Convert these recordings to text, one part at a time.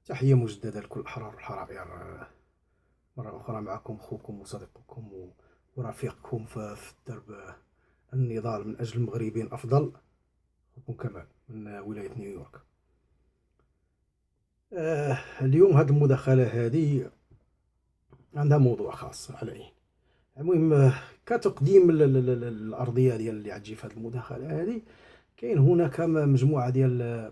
تحية مجددة لكل الأحرار والحرائر. مرة أخرى معكم أخوكم وصديقكم ورفيقكم في الدرب النضال من أجل المغربين أفضل. أخوكم كمال من ولاية نيويورك. اليوم هذه المداخلة هذه عندها موضوع خاص علي. المهم كتقديم الأرضية ديال اللي غتجي في هذه المداخلة هذه، كاين هناك مجموعة ديال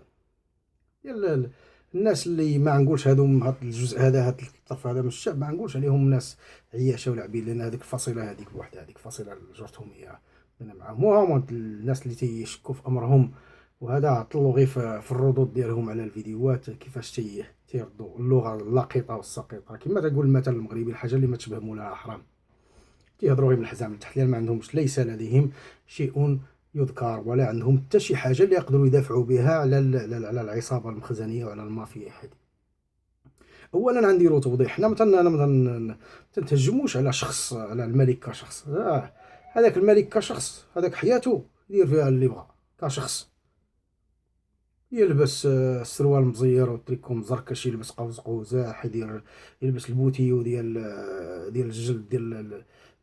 الناس اللي ما نقولش هادو هاد الجزء هذا، هاد الطرف هذا من الشعب ما نقولش عليهم ناس عياشه ولا عبيد، لان هذيك الفصيله هذيك بوحدها، هذيك الفصيله اللي جرتهم هي انا معاهم، وهم الناس اللي تيشكوا في امرهم. وهذا عطلوا غير في الردود ديالهم على الفيديوهات كيفاش تيردوا اللغه اللقيطه والسقيطه، كما تقول المثل المغربي: الحاجه اللي ما تشبه مولاها حرام. تيهضروا غير من الحزام لتحت، لان ما عندهمش، ليس لديهم شيء يذكر، ولا عندهم حتى شي حاجه اللي يقدروا يدافعوا بها على العصابه المخزنيه وعلى المافيا هذه. اولا عندي له توضيح: حنا ما تنتهجموش على شخص، على الملك كشخص. هذاك الملك كشخص، هذاك حياته يدير فيها اللي بغى كشخص. يلبس السروال مزير والتريكو مزركش، يلبس قوس قوزاح، يلبس البوتيو ديال الجلد،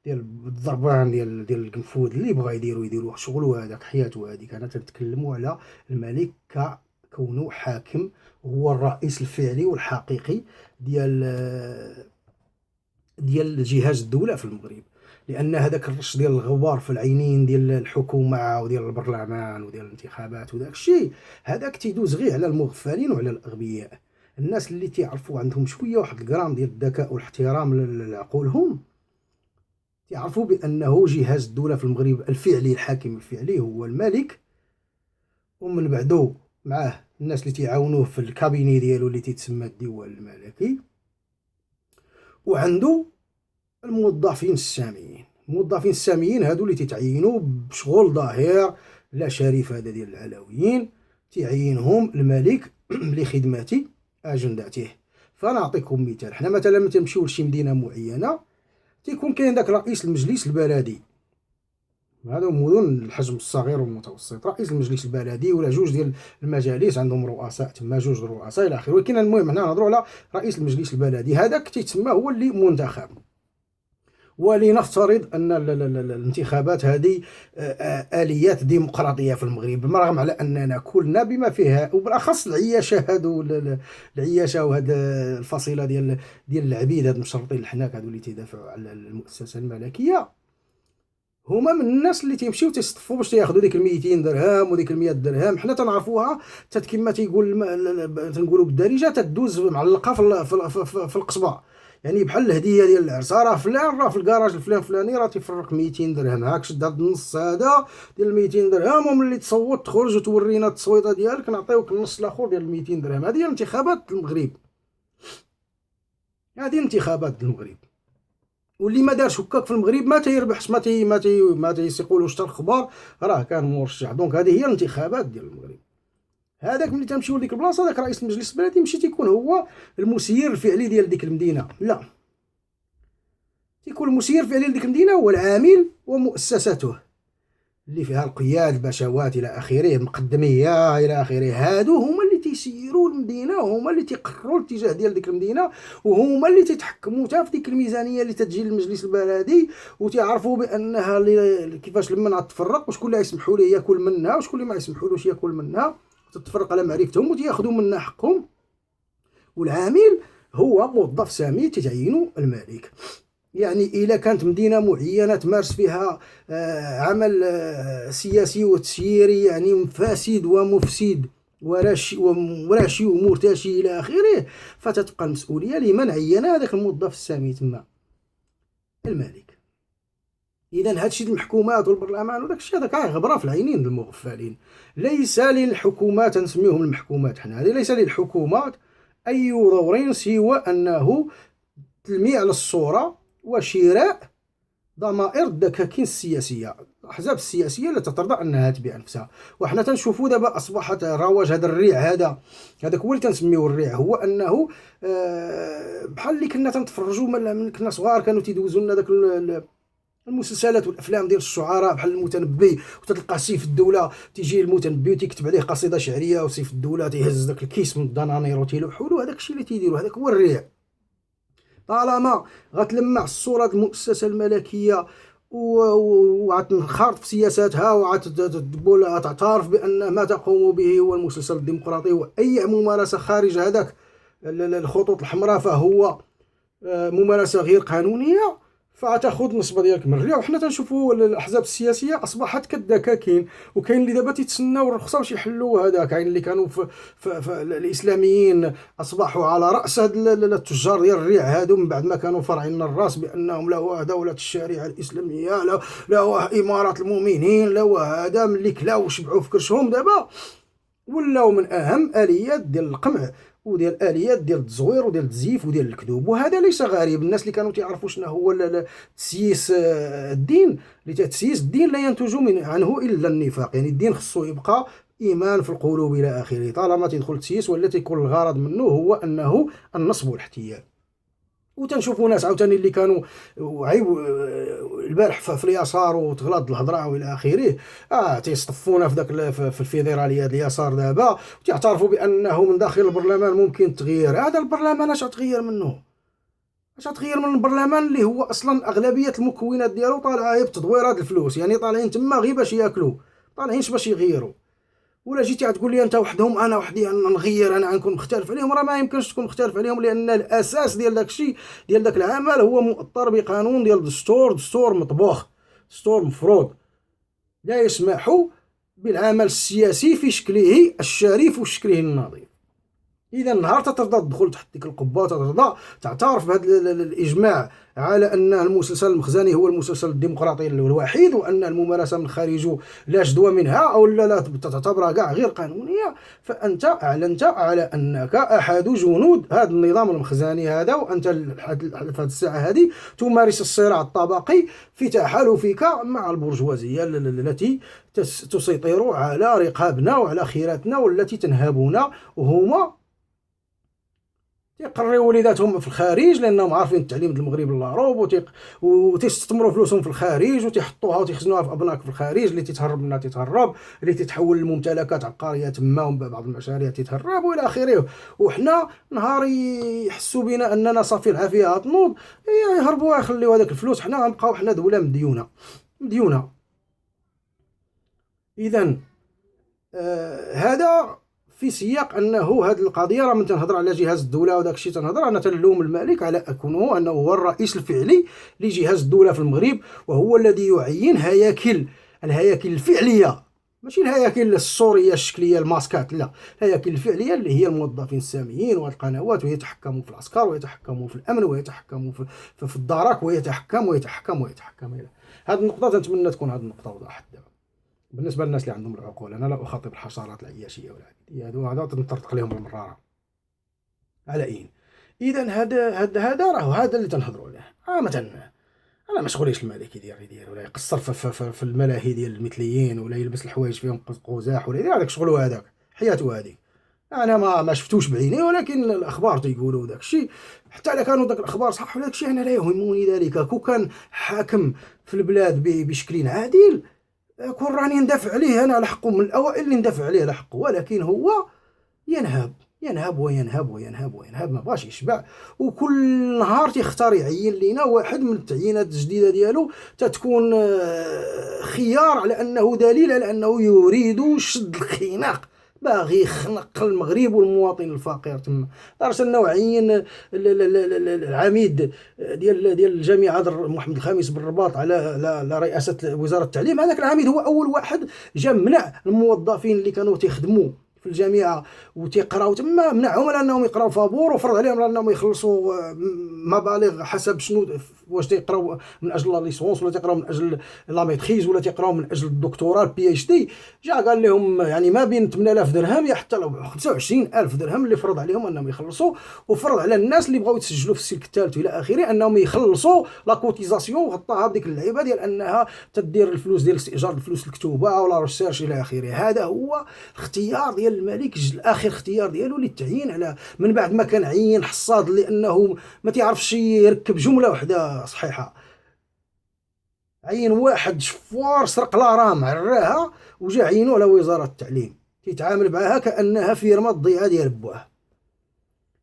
ديال الضربان، ديال القنفود، اللي بغى يديرو شغلو، هذاك حياته هذيك. انا تنتكلموا على الملك ككونه حاكم، هو الرئيس الفعلي والحقيقي ديال جهاز الدولة في المغرب. لان هذاك الرش ديال الغبار في العينين ديال الحكومه وديال البرلمان وديال الانتخابات وداك الشيء، هذاك تيدوز غير على المغفلين وعلى الاغبياء. الناس اللي تيعرفوا عندهم شويه واحد الجرام ديال الذكاء والاحترام لعقولهم، يعرفوا بأنه جهاز الدولة في المغرب الفعلي، الحاكم الفعلي هو الملك، ومن بعده معاه الناس اللي تيعاونوه في الكابيني ديالو اللي تيتسمى الديوان الملكي، وعنده الموظفين الساميين. الموظفين الساميين هادو اللي تيتعينوا بشغل ظاهر لا شريف، هذا ديال العلويين تيعينهم الملك لخدمة أجندته. فنعطيكم مثال: حنا مثلا ملي تمشيو لشي مدينة معينة، تيكون كاين داك رئيس المجلس البلدي، هذا مدن الحجم الصغير والمتوسط، رئيس المجلس البلدي ولا جوج ديال المجالس عندهم رؤساء تما، جوج رؤساء الى اخره. ولكن المهم هنا نهضروا على رئيس المجلس البلدي، هذاك تيتسمى هو اللي منتخب. ولنفترض ان الانتخابات هذه اليات ديمقراطيه في المغرب، بالرغم على اننا كلنا بما فيها وبالاخص العياشه هادو، العياشه وهاد الفصيله ديال العبيد، هاد المشرطين الحناك هادو اللي تيدافعوا على المؤسسه الملكيه، هما من الناس اللي تيمشيو تيصطفوا باش تياخذوا ديك ال 200 درهم وديك ال 100 درهم. حنا تنعرفوها حتى كما تنقولوا بالدارجه، تدوز معلقه في القصبه، يعني بحال الهديه ديال العرس. راه فلان راه في الكراج الفلان فلاني راه تيفرق 200 درهم، هاك شد هاد النص هذا ديال 200 درهم، وملي تصوت تخرج وتورينا التصويته ديالك نعطيوك النص الاخر ديال 200 درهم. هذه هي انتخابات المغرب، هذه انتخابات المغرب. واللي ما دارش هكاك في المغرب ما تيربحش، ما تيسيقولوش حتى الخبار، راه كان مرشح. دونك هذه هي الانتخابات ديال المغرب. هذاك ملي تمشيو لديك البلاصه، داك رئيس المجلس البلدي ماشي تيكون هو المسير الفعلي ديال ديك المدينه، لا، تيكون المسير الفعلي لديك المدينه هو العامل ومؤسسته اللي فيها القياد، البشوات الى اخره، مقدميه الى اخره. هادو هما اللي تيسيروا المدينه، وهما اللي تيقرروا الاتجاه ديال ديك المدينه، وهما اللي تيتحكموا حتى في ديك الميزانيه اللي تتجي للمجلس البلدي، وتيعرفوا بانها كيفاش لما تفرق وشكون اللي يسمحوا ليه ياكل منها وشكون اللي ما يسمحولوش ياكل منها، تتفرق على معرفتهم وتياخذوا منها حقهم. والعامل هو موظف سامي تتعينه الملك. يعني إذا كانت مدينة معينة تمارس فيها عمل سياسي وتسييري يعني فاسد ومفسد وراشي ومرتشي إلى آخره، فتتبقى المسؤولية لمن عين هذاك الموظف السامي تما، الملك. إذا هادشي المحكومات والبرلمان وداك الشيء هذاك غبرة في العينين المغفلين. ليس للحكومات، نسميهم المحكومات حنا، هذه ليس للحكومات أي دور سوى أنه تلميع على الصورة وشراء ضمائر الدكاكين السياسيه، الاحزاب السياسيه لا تترضى انها تبيع نفسها. وحنا تنشوفوا دابا اصبحت رواج هذا الريع، هذاك هو اللي تنسميوه الريع، هو انه بحال اللي كنا تنتفرجوا من كنا صغار، كانوا تيدوزوا لنا داك المسلسلات والافلام ديال الشعراء بحال المتنبي، وتلقى سيف الدوله تيجي المتنبي وتيكتب عليه قصيده شعريه، وسيف الدوله تيهز داك الكيس من الدنانير وتيلوحوا له. هذاك الشيء اللي تيديروا، هذاك هو الريع. طالما غتلمع الصوره ديال المؤسسه الملكيه وغتنخرط في سياساتها وغتقول تعترف بان ما تقوم به هو المسلسل الديمقراطي، واي ممارسه خارج هذاك الخطوط الحمراء فهو ممارسه غير قانونيه، فتاخذ النسبه ديالك من الريع. وحنا تنشوفوا الاحزاب السياسيه اصبحت كدكاكين، وكاين اللي دابا تيتسناو الرخصه باش يحلوا هذا. كاين اللي كانوا في الاسلاميين اصبحوا على راس هاد التجار ديال الريع هادو من بعد ما كانوا فرعين الراس بانهم لا هو دوله الشريعه الاسلاميه، لا هو اماره المؤمنين، لا هو هذا ملي كلاو وشبعوا في كرشهم. دابا ولاو من اهم اليات ديال القمع وديال الاليات ديال التزوير وديال التزييف وديال الكذوب. وهذا ليس غريب. الناس اللي كانوا تعرفوا شنو هو تسييس الدين، تسييس الدين لا ينتج عنه الا النفاق. يعني الدين خصو يبقى ايمان في القلوب الى اخره. طالما تدخل التسييس ولا تيكون الغرض منه هو انه النصب والاحتيال. وتنشوفوا ناس عاوتاني اللي كانوا عيب البارح في اليسار وتغلط الهضره والى اخره، تيصطفونا في داك في الفيدراليه ديال اليسار دابا، وتعترفوا بانه من داخل البرلمان ممكن التغيير. هذا البرلمان اش غتغير منه؟ اش غتغير من البرلمان اللي هو اصلا اغلبيه المكونات ديالو طالعه غير بتدوير هاد الفلوس؟ يعني طالعين تما غير باش ياكلوا، طالعينش باش يغيروا. ولا جيتي تقول لي انت وحدهم انا وحدي نغير، انا غنكون مختلف عليهم؟ راه ما يمكنش تكون مختلف عليهم، لان الاساس ديال داك الشيء ديال داك العمل هو مؤطر بقانون ديال دستور مطبوخ، دستور مفروض لا يسمح بالعمل السياسي في شكله الشريف وشكله النظيف. اذا نهار ترضى تدخل تحت ديك القبه وترضى تعترف بهذا الاجماع على ان المسلسل المخزني هو المسلسل الديمقراطي الوحيد، وان الممارسه من خارجه لا جدوى منها او لا تعتبرها كاع غير قانونيه، فانت اعلنت على انك احد جنود هذا النظام المخزني هذا، وانت في هذه الساعه هذه تمارس الصراع الطبقي في تحالفك مع البرجوازيه التي تسيطر على رقابنا وعلى خيراتنا، والتي تنهبنا. وهما تيقريو وليداتهم في الخارج لانهم عارفين التعليم ديال المغرب لاروب، وتستثمروا فلوسهم في الخارج وتيحطوها وتخزنوها في ابناك في الخارج، اللي تتهرب منها تتهرب، اللي تتحول لممتلكات عقاريه تما وبعض المشاريع تتهرب والى اخره. وحنا نهار يحسوا بنا اننا صافي العافيه تنوض يهربوا يخليوا هذاك الفلوس، حنا غنبقاو حنا دوله مديونه. اذا هذا في سياق انه هذه القضيه راه من تنهضر على جهاز الدوله وداك الشيء تنهضر انا تنلوم الملك على كونه انه هو الرئيس الفعلي لجهاز الدوله في المغرب، وهو الذي يعين الهياكل الفعليه، ماشي الهياكل الصوريه الشكليه الماسكات، لا، الهياكل الفعليه اللي هي الموظفين الساميين والقنوات، ويتحكموا في العسكر ويتحكموا في الامن ويتحكموا في الدرك ويتحكم هذه النقطه. تنتمنى تكون هذه النقطه وضحت دابا بالنسبه للناس اللي عندهم العقول. انا لا اخاطب الحشرات العياشيه والعاديه، هذا تنطرطق لهم بالمراره على اذا هذا راه هذا اللي تنهضروا عليه. مثلا انا ما شغليش الملك يدير ولا يقصر في الملاهي ديال المثليين، ولا يلبس الحوايج فيهم قزاح، ولا يدير هذاك شغله، هذاك حياته هذيك. انا ما شفتوش بعيني، ولكن الاخبار تيقولوا داك الشيء. حتى الا كانوا داك الاخبار صح ولا داك الشيء انا لا يهمني ذلك. كون كان حاكم في البلاد بشكل عادل كون راني ندافع عليه انا على حقه، من الاوائل اللي ندافع عليه على حقه، ولكن هو ينهب ما بغاش يشبع. وكل نهار تيختار يعين لينا واحد من التعيينات الجديده ديالو تتكون خيار على انه دليل على انه يريد شد الخناق، باغي يخنق المغرب والمواطن الفقير تما. دارت انه عين العميد ديال الجامعه محمد الخامس بالرباط على رئاسه وزاره التعليم. هذاك العميد هو اول واحد جا منع الموظفين اللي كانوا تيخدموا في الجامعه وتيقراو تما، منعهم على انهم يقراو فابور، وفرض عليهم انهم يخلصوا مبالغ حسب شنو، واش تيقراو من اجل لا ليسونس، ولا تيقراو من اجل لا ميتريز، ولا تيقراو من اجل الدكتوراه البي اتش دي. جا قال لهم يعني ما بين 8000 درهم يا حتى 25000 درهم اللي فرض عليهم انهم يخلصوا، وفرض على الناس اللي بغاو يتسجلوا في السلك الثالث الى اخره انهم يخلصوا لا كوتيزاسيون، وغطاها بديك اللعيبه ديال انها تدير الفلوس ديال استئجار الفلوس الكتوبه ولا ريسيرش الى اخره. هذا هو الاختيار ديال الملك، اخر اختيار ديالو للتعيين على من بعد ما كان عين حصاد لانه ما تعرفش يركب جمله واحده صحيحه. عين واحد شفوار سرق لارام عراها وجا عينو على وزارة التعليم، تيتعامل معاها كأنها فيرما الضيعة ديال بواه.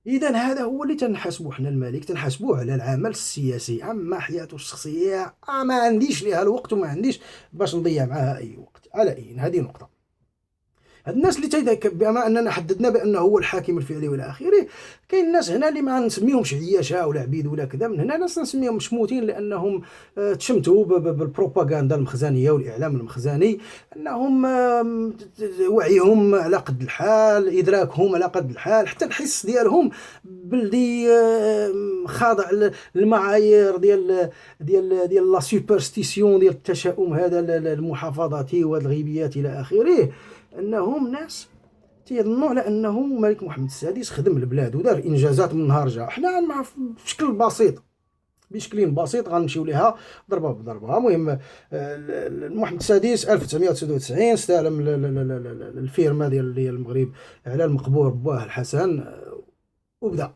إذا هذا هو اللي تنحاسبو حنا الملك، تنحاسبوه على العمل السياسي. أما حياته الشخصية ما عنديش ليها الوقت وما عنديش باش نضيع معاها أي وقت. على أي هذه نقطة. هاد الناس اللي تيدك بما اننا حددنا بانه هو الحاكم الفعلي والى اخره، كاين الناس هنا اللي ما نسميهمش عياشة ولا عبيد ولا كذا، من هنا ناس نسميهم مشموتين لانهم تشمتوا بالبروباغندا المخزنيه والاعلام المخزني، انهم وعيهم على قد الحال، ادراكهم على قد الحال، حتى الحس ديالهم بلدي خاضع للمعايير ديال لا سوبرستيسيون، ديال التشاؤم هذا المحافظاتي والغيبيات الى اخره. انهم ناس تيظنوا على انه الملك محمد السادس خدم البلاد ودار انجازات من نهار جا. حنا بشكل بسيط، بشكل بسيط غنمشيو ليها ضربه بضربه. المهم محمد السادس 1999 استلم الفيرما ديال المغرب على المقبور بواه الحسن وبدا.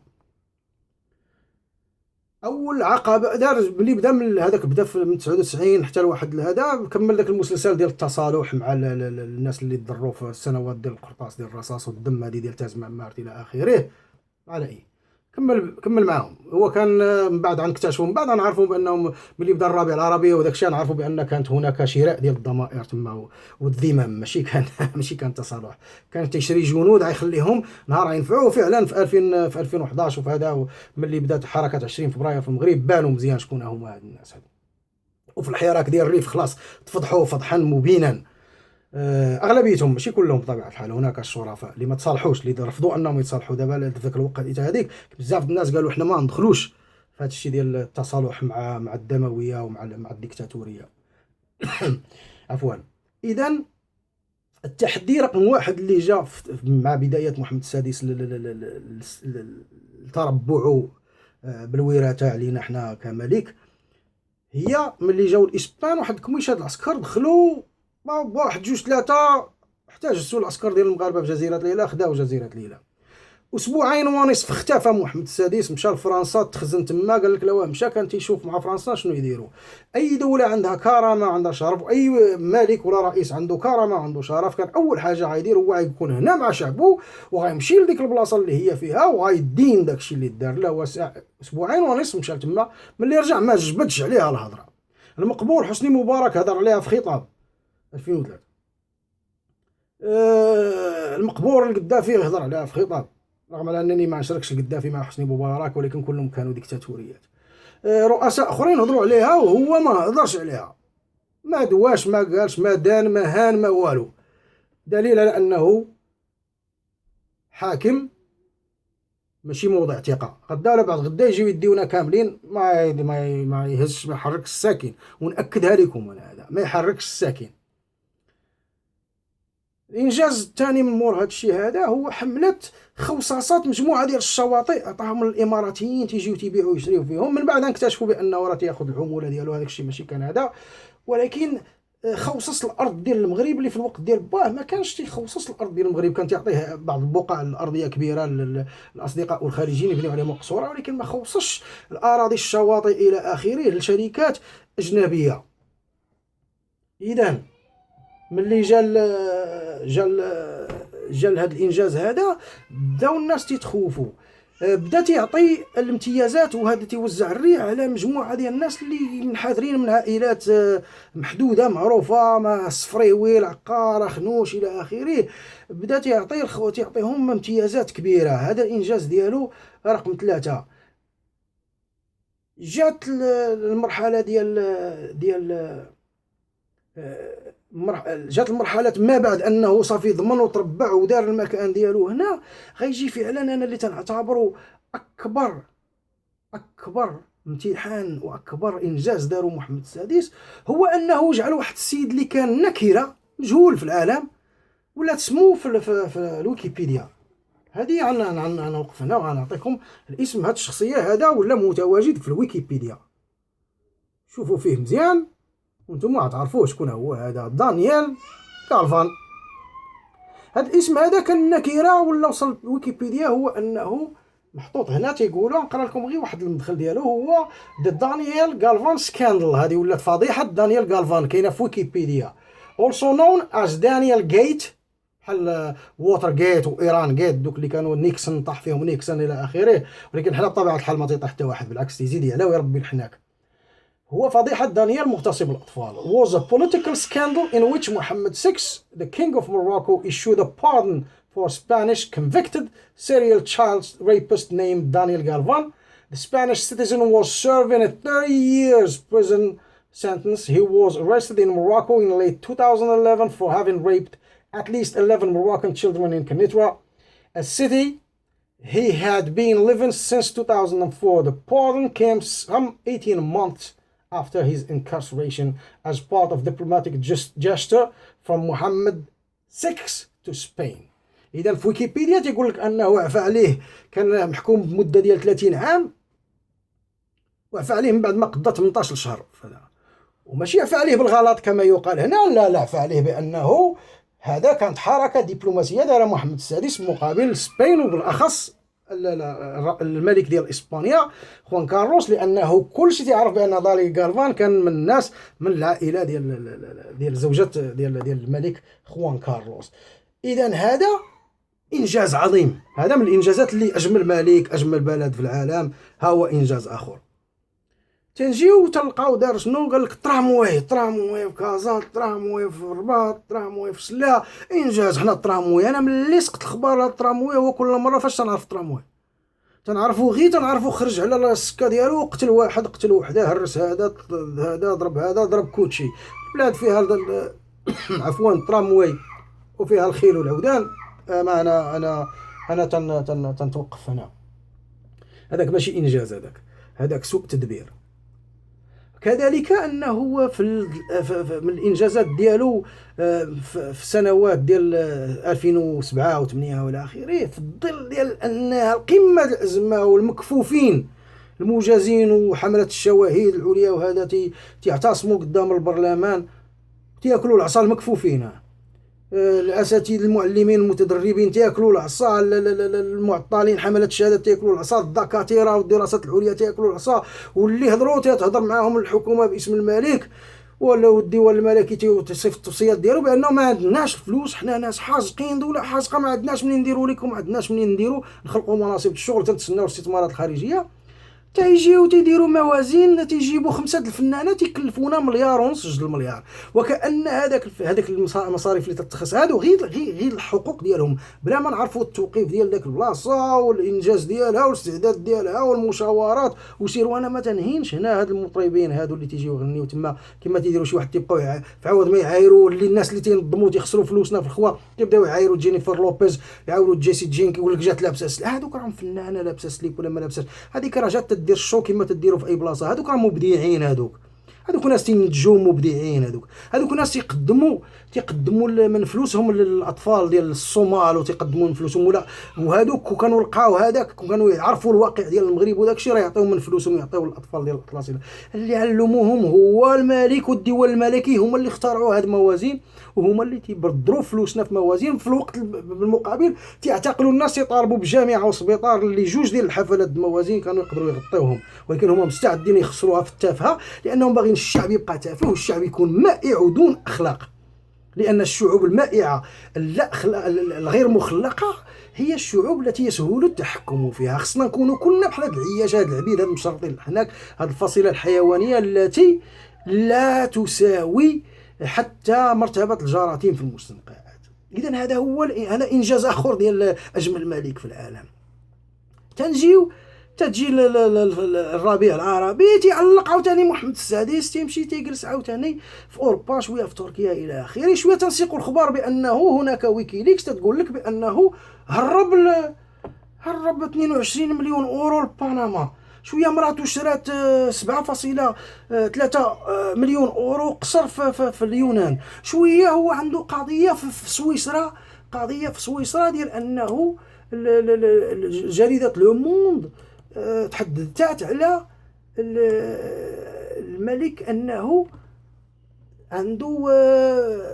اول عقبه دار ملي بدا من هذاك، بدا من 99 حتى لواحد هذا، كمل داك المسلسل ديال التصالح مع الناس اللي ضروا في السنوات ديال القرطاس ديال الرصاص والدم هذه ديال تاز معمارت الى اخره. على اي كمل معاهم. هو كان من بعد غنكتشفوا، من بعد غنعرفوا بانهم ملي بدا الربيع العربي وداك الشيء نعرفوا بان كانت هناك شراء ديال الضمائر تما والذمم، ماشي كان تصالح. كان تيشري جنود غيخليهم نهار ينفعوه. فعلا في 2011 وفي هذا ملي بدات حركه 20 فبراير في المغرب بانوا مزيان شكون هما هاد الناس هادو. وفي الحراك ديال الريف خلاص تفضحوا فضحا مبينا. اغلبيتهم ماشي كلهم بطبيعه الحال، هناك الشرفاء اللي ما تصالحوش، اللي رفضوا انهم يتصالحوا. دابا في ذاك الوقت هذيك بزاف الناس قالوا حنا ما ندخلوش في هذا الشيء ديال التصالح مع الدمويه ومع الديكتاتوريه. عفوا. اذا التحدي رقم واحد اللي جاء مع بدايه محمد السادس لتربعه بالوراثه علينا حنا كملك، هي ملي جاو الاسبان واحد كميشه العسكر دخلوا واحد جوج ثلاثه، احتاجوا العسكر ديال المغاربه في جزيره ليلى، خداو جزيره ليلى. اسبوعين ونصف اختفى محمد السادس، مشى لفرنسا، تخزن تما، قال لك لو مشى كان تيشوف مع فرنسا شنو يديروا. اي دوله عندها كرامه عندها شرف، اي ملك ولا رئيس عنده كرامه عنده شرف، كان اول حاجه غايدير هو غيكون هنا مع شعبه وغيمشي لديك البلاصه اللي هي فيها وغايدين داكشي اللي دار له. اسبوعين ونصف مشى تما، ملي رجع ما جبدش عليها الهضره. المقبور حسني مبارك هضر عليها في خطاب 2003. المقبور القدافي هضر عليها في خطاب، رغم انني ما نشاركش القدافي مع حسني مبارك، ولكن كلهم كانوا ديكتاتوريات. رؤساء اخرين هضروا عليها وهو ما هضرش عليها، ما دواش، ما قالش، ما دان، ما هان، ما والو. دليل على انه حاكم ماشي موضع ثقه. غدا ولا بعد غدا يجيو يديونا كاملين، ما يهزش، ما يحركش الساكن. ونأكدها لكم انا، هذا ما يحركش الساكن. الانجاز الثاني من مور هذا الشيء هذا هو حمله خوصاصات مجموعه ديال الشواطئ عطاهم الاماراتيين تيجيو تيبيعوا ويشريو فيهم. من بعد اكتشفوا بانه راه تياخذ العموله ديالو، هذاك الشيء ماشي كان هذا. ولكن خوصص الارض ديال المغرب اللي في الوقت ديال باه ما كانش تيخوصص الارض ديال المغرب، كان تيعطيه بعض البقع الارضيه كبيره للاصدقاء والخارجيين يبنيو عليهم قصورا، ولكن ما خوصش الاراضي الشواطئ الى اخره لشركات اجنبيه. اذا ملي جا هذا الانجاز هذا، بداو الناس تيتخوفوا، بدا تيعطي الامتيازات وهذا تيوزع الريع على مجموعه ديال الناس اللي منحدرين من عائلات محدوده معروفه، ما الصفريوي، العقار، خنوش الى اخره. بدا تيعطيهم امتيازات كبيره. هذا الانجاز ديالو رقم 3. جات المرحله جات المرحله ما بعد انه صافي ضمن وتربع ودار المكان ديالو هنا. غيجي فعلا انا اللي تنعتبره اكبر امتحان واكبر انجاز دارو محمد السادس، هو انه جعل واحد السيد اللي كان نكره مجهول في العالم ولا تسمو في الويكيبيديا. هذه انا نوقف هنا وغنعطيكم الاسم. هذه الشخصيه هذا ولا متواجد في الويكيبيديا، شوفوا فيه مزيان وانتم ما تعرفوه شكون هو. هذا دانيال كالفان. هذا الاسم هذا كان نكره، ولا وصل ويكيبيديا هو انه محطوط هنا تيقولوا نقرا لكم غير واحد المدخل ديالو، هو ذا دانيال غالفان سكاندل. هذه ولات فضيحه دانيال غالفان، كاينه في ويكيبيديا. also known as دانيال جيت، بحال ووتر جيت وايران جيت، دوك اللي كانوا نيكسون طاح فيهم نيكسون الى اخره. ولكن حنا بطبيعه الحال ما تيطيح حتى واحد، بالعكس تيزيد يعلى ويربي الحناك. هو فضيحة دانيال مغتصب الأطفال. was a political scandal in which Mohammed VI, the king of Morocco, issued a pardon for Spanish convicted serial child rapist named Daniel Galvan. The Spanish citizen was serving a 30 years prison sentence. He was arrested in Morocco in late 2011 for having raped at least 11 Moroccan children in Kenitra, a city he had been living since 2004. The pardon came some 18 months after his incarceration as part of diplomatic gesture from Mohammed VI to Spain. إذا في ويكيبيديا تيقول لك أنه عفى عليه، كان محكوم بمدة ديال 30 عام، وعفى عليه من بعد ما قضى 18 شهر. وماشي عفى عليه بالغلط كما يقال هنا، لا عفى عليه بأنه هذا كانت حركة دبلوماسية دار محمد السادس مقابل سبين، وبالأخص الملك ديال اسبانيا خوان كارلوس، لانه كل شيء تعرف بان دانيال غالفان كان من الناس من العائله ديال زوجة ديال الملك خوان كارلوس. اذا هذا انجاز عظيم، هذا من الانجازات اللي اجمل ملك اجمل بلد في العالم. ها هو انجاز اخر. تنجيو تلقاو دار شنو؟ قال لك ترامواي في كازا، ترامواي في الرباط، ترامواي في سلا. انجاز. حنا الترامواي انا ملي سقط الخبار على الترامواي هو كل مره فاش تنعرف الترامواي تنعرفو غير تنعرفو خرج على السكه ديالو، قتل واحد قتل وحده، هرس هذا ضرب هذا ضرب كوتشي. البلاد فيها عفوا الترامواي وفيها الخيل والعودان. ما انا تنتوقف هنا. هذاك ماشي انجاز، هذاك سوء تدبير. كذلك انه من الانجازات ديالو في سنوات ديال 2007 و8 والى اخره، في الظل ديال انها القمه الازمه والمكفوفين المجازين وحمله الشواهد العليا وهذا تيعتصموا قدام البرلمان، تياكلوا العصا المكفوفين. الاساتذه المعلمين المتدربين تياكلوا العصا، المعطلين حمله الشهادات تياكلوا العصا، الدكاتره والدراسات العليا تياكلوا العصا، واللي هضروا تهضر معاهم الحكومه باسم الملك ولا الديوان الملكي تصيف التوصيات ديالو بانه ما عندناش فلوس، حنا ناس حازقين، دوله حازقه، ما عندناش منين نديروا لكم، ما عندناش منين نديروا نخلقوا مناصب الشغل، تنتسناو الاستثمارات الخارجيه. تيجيو تيديروا موازين، تيجيبوا 5 الفنانات يكلفونا 1.5 مليار 2 مليار، وكأن هذاك المصاريف اللي تتخص هادو غير الحقوق ديالهم، بلا ما نعرفوا التوقيف ديال داك البلاصه والانجاز ديالها والاستعداد ديالها والمشاورات وسير. وانا ما تنهينش هنا هاد المطربين هادو اللي تيجيو يغنيو تما كما تيديروا شي واحد، تيبقاو في عوض ما يعايروا اللي الناس اللي تينظموا تيخسروا فلوسنا في الخوا، تيبداو يعايروا جينيفر لوبيز، يعاودوا جيسي جينك، يقول لك جات لابسه هادوك راهم فنانه لابسه سليب ولا ما لابساش، هذيك راه جات تدير الشو كما تديروا في اي بلاصه. هذوك راه مبدعين، هذوك ناس تنتجوا مبدعين، هذوك ناس تيقدموا من فلوسهم للاطفال ديال الصومال وتيقدموا من فلوسهم، وهذوك وكانوا لقاو هذاك وكانوا يعرفوا الواقع ديال المغرب وداك الشيء، راه يعطيو من فلوسهم، يعطيو للاطفال ديال الاطلسي اللي علموهم. هو الملك والديوان الملكي هما اللي اخترعوا هاد الموازين، وهما اللي تيبردروا فلوسنا في موازين. في الوقت بالمقابل تيعتقلوا الناس، يطالبوا بجامعه وسبيطار اللي 2 ديال الحفلات الموازين كانوا يقدروا يغطيوهم، ولكن هما مستعدين يخسروها في التافهه، لانهم باغيين الشعب يبقى تافه والشعب يكون مائع ودون اخلاق. لان الشعوب المائعه الغير مخلقه هي الشعوب التي يسهل التحكم فيها. خصنا نكونوا كلنا بحال هاد العياش، هاد العبيد، هاد المشرطين هناك، هاد الفصيله الحيوانيه التي لا تساوي حتى مرتبه الجراثيم في المستنقعات. اذا هذا انجاز اخر ديال اجمل ملك في العالم. تجي الربيع العربي، تيعلق عاوتاني محمد السادس، تيمشي تيجلس عاوتاني في اوروبا، شويه في تركيا الى اخره. شويه تنسيق الخبر بانه هناك ويكيليكس تقول لك بانه هرب 22 مليون اورو لبنما. شويه مراته شرات 7.3 مليون اورو قصر في اليونان. شويه هو عنده قضيه في سويسرا ديال انه جريده لو موند تحدثت على الملك انه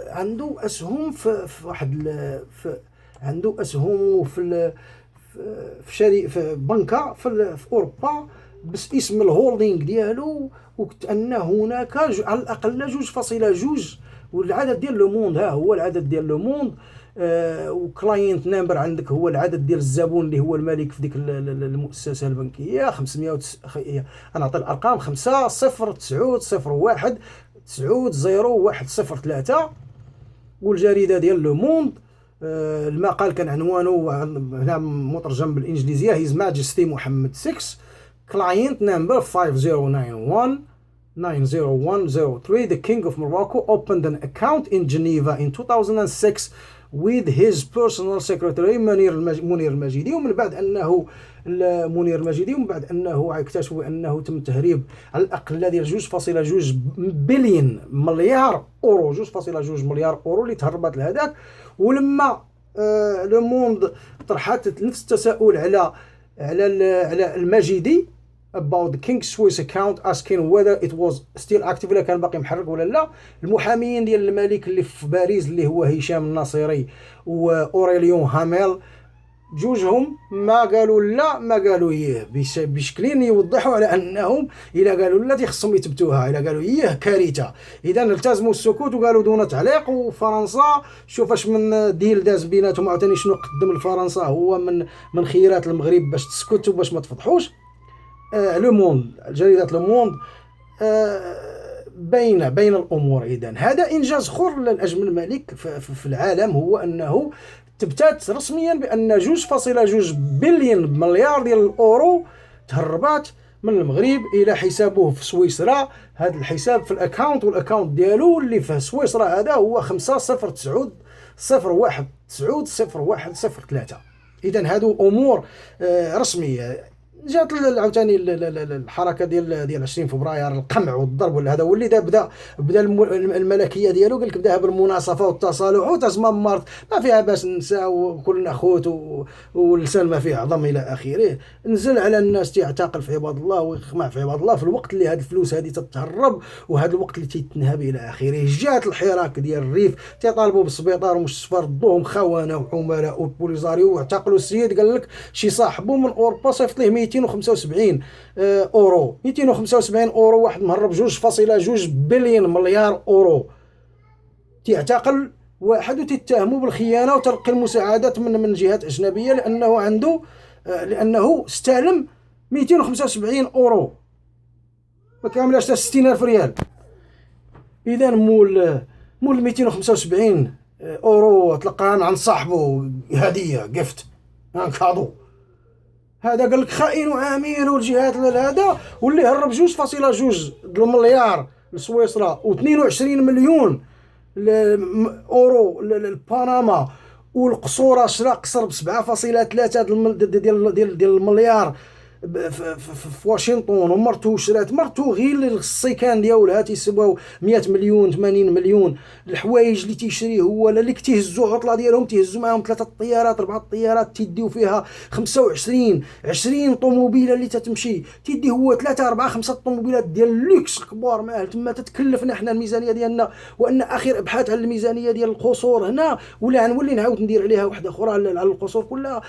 عنده اسهم في واحد عنده اسهم في بنكه في اوروبا باسم الهولدينغ ديالو، وكأن هناك على الاقل 2.2، والعدد ديال لو موند ها هو العدد ديال لو موند. وكلاينت نمبر عندك هو العدد ديال الزبون اللي هو المالك في ديك المؤسسه البنكيه 500. انا نعطي الارقام: 5 0 9 0 1 9 0 1 0 3. والجريده ديال لو موند المقال كان عنوانه هنا مترجم بالانجليزيه: هيز ماجستي محمد 6 client number 5091 90103 the king of Morocco opened an account in Geneva in 2006 with his personal secretary منير المجيدي. ومن بعد انه منير المجيدي ومن بعد انه اكتشفوا انه تم تهريب على الاقل ديال 2.2 بليون مليار اورو، 2.2 مليار اورو اللي تهربت لهذاك. ولما لو موند طرحت نفس التساؤل على المجيدي about the King Swiss account asking whether it was still active، ولا كان باقي محرك ولا لا، المحاميين ديال الملك اللي في باريس اللي هو هشام الناصري واوريليون هاميل جوجهم ما قالوا لا ما قالوا يه، بشكلين يوضحوا على انهم الا قالوا لا خصهم يثبتوها، الا قالوا يه كارثه. اذا التزموا السكوت وقالوا دون تعليق. وفرنسا شوف اش من ديل داز بيناتهم، عاوتاني شنو قدم لفرنسا هو من خيرات المغرب باش تسكت وباش ما تفضحوش. لو موند، جريدة لو موند بين الأمور. إذن هذا إنجاز اخر للأجمل مالك في العالم، هو أنه تبتات رسميا بأن 2.2 بليون مليار ديال الأورو تهربات من المغرب إلى حسابه في سويسرا. هذا الحساب في الأكاونت، والأكاونت ديالو اللي في سويسرا هذا هو 5 0 9 0 1 9 0 1 0 3. إذن هذو أمور رسمية. جات عاوتاني الحركه ديال 20 فبراير، القمع والضرب، ولا هذا هو اللي بدا الملكيه ديالو. قال لك بداها بالمناصفه والتصالح وتزمم مرض ما فيها باس نساء وكلنا خوت واللسان ما فيه عظم الى اخره. نزل على الناس تعتقل في عباد الله ويخمع في عباد الله في الوقت اللي هاد الفلوس هذه تتهرب، وهذا الوقت اللي تيتنهب الى اخره. جات الحراك ديال الريف تيطالبوا بالسبيطار ومستشفى، ردوهم خونه وعملاء وبوليزاريو، واعتقلوا السيد. قال لك شي صاحبه من اوروبا صيفط ليه 275 اورو، 275 اورو، واحد مهرب 2.2 بليون مليار اورو تعتقل واحد وتتهموا بالخيانه وتلقي المساعدات من جهات اجنبيه لانه استلم 275 اورو ما كاملاش 60,000 ريال. اذا مول 275 اورو تلقاها عند صاحبه هديه جفت كادو. هذا قال لك خائن وعميل والجهات هذا، واللي هرب 2.2 المليار لسويسرا و22 مليون اورو لبنما، والقصوره شرا قصر ب 7.3 ديال المليار في واشنطن، ومرتو شرات مرتو غير السيكان ديالها تيسبوا 100 مليون 80 مليون. الحوايج اللي تيشريه هو اللي تيهزوا عطله ديالهم، تيهزوا معاهم 3 طيارات 4 طيارات، تيديو فيها 25 20 طوموبيله اللي تتمشي، تيدي هو 3 4 5 طوموبيلات ديال اللوكس كبار معاه. تما تتكلفنا حنا الميزانيه ديالنا. وان اخر ابحاث على الميزانيه ديال القصور هنا، ولا غنولي نعاود ندير عليها وحده اخرى على القصور كلها.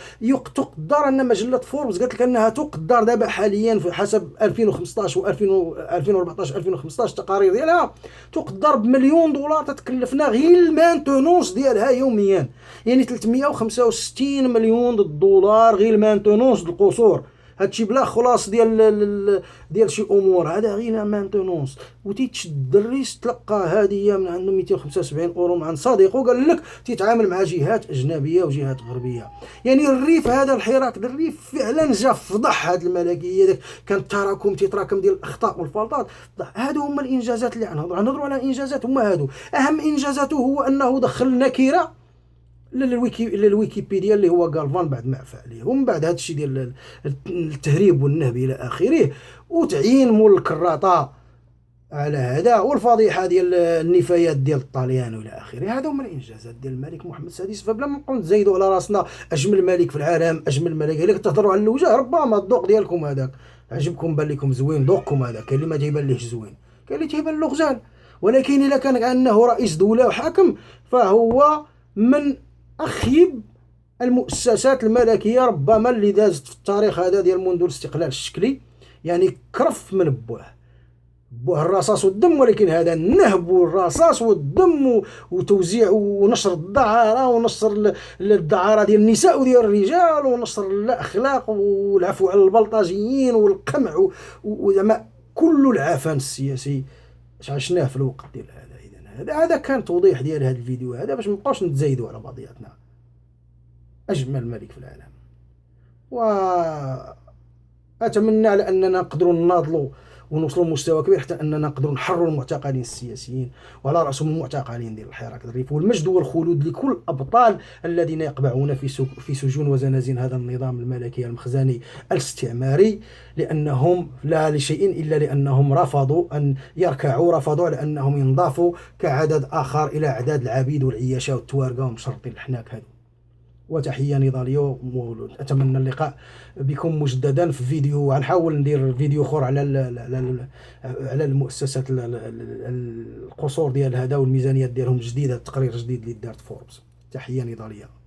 تقدر ان مجله فوربس قالت لك انها تقدر دابا حاليا في حسب 2015 و 2014 2015 تقارير ديالها تقدر بمليون دولار تتكلفنا غير المانتونونس ديالها يوميا، يعني 365 مليون دولار غير المانتونونس القصور. هادشي بلا خلاص ديال شي امور، هذا غير مانتونونس. وتيتشد الريس تلقى هديه من عنده 275 اورو من عند صديقه، قال لك تيتعامل مع جهات اجنبيه وجهات غربيه. يعني الريف هذا الحراك الريف فعلا جا فضح هذه الملكيه، كان تراكم ديال الاخطاء والفلطات. هادو هما الانجازات اللي غنهضروا على انجازات. هما هادو اهم انجازاته، هو انه دخل نكره للويكيبيديا اللي هو غالفان بعد ما عفى عليه، ومن بعد هذا الشيء ديال التهريب والنهب الى اخره، وتعيين مول الكراطه على هذا، والفضيحه ديال النفايات ديال الطاليان والى اخره. هذا هما الانجازات ديال الملك محمد السادس. فبلا ما نبقاو نزايدوا على راسنا اجمل ملك في العالم، اجمل ملك. الا تهضروا على الوجه ربما الذوق ديالكم هذاك عجبكم، بان لكم زوين ذوقكم هذا. كاين اللي ما تيبان ليهش زوين، كاين اللي تيبان له غزال. ولكن الا كان انه رئيس دوله وحاكم، فهو من أخيب المؤسسات الملكيه ربما اللي دازت في التاريخ هذا ديال منذ الاستقلال الشكلي، يعني كرف من بوه الرصاص والدم، ولكن هذا النهب والرصاص والدم وتوزيع ونشر الدعاره ونشر الدعاره ديال النساء وديال الرجال ونشر الاخلاق والعفو على البلطجيين والقمع وزعما كل العفن السياسي عشناه في الوقت ديال هذا. اذا هذا كان توضيح ديال هذا الفيديو هذا باش مابقاوش نتزايدوا على بعضياتنا. اجمل ملك في العالم، واتمنى على اننا نقدروا نناضلوا ونوصلوا لمستوى كبير حتى اننا نقدروا نحرروا المعتقلين السياسيين، وعلى راسهم المعتقلين ديال الحراك الظريف. والمجد والخلود لكل الابطال الذين يقبعون في سجون وزنازين هذا النظام الملكي المخزني الاستعماري، لانهم لا لشيء الا لانهم رفضوا ان يركعوا، رفضوا على انهم ينضافوا كعدد اخر الى اعداد العبيد والعياشة والتوارقه ومشرطين الحناك هذو. وتحية نضالية، وأتمنى اللقاء بكم مجددا في فيديو. غنحاول ندير فيديو اخر على المؤسسات القصور ديال هذا والميزانيات ديالهم جديدة، التقرير جديد اللي دارت فوربس. تحية نضالية.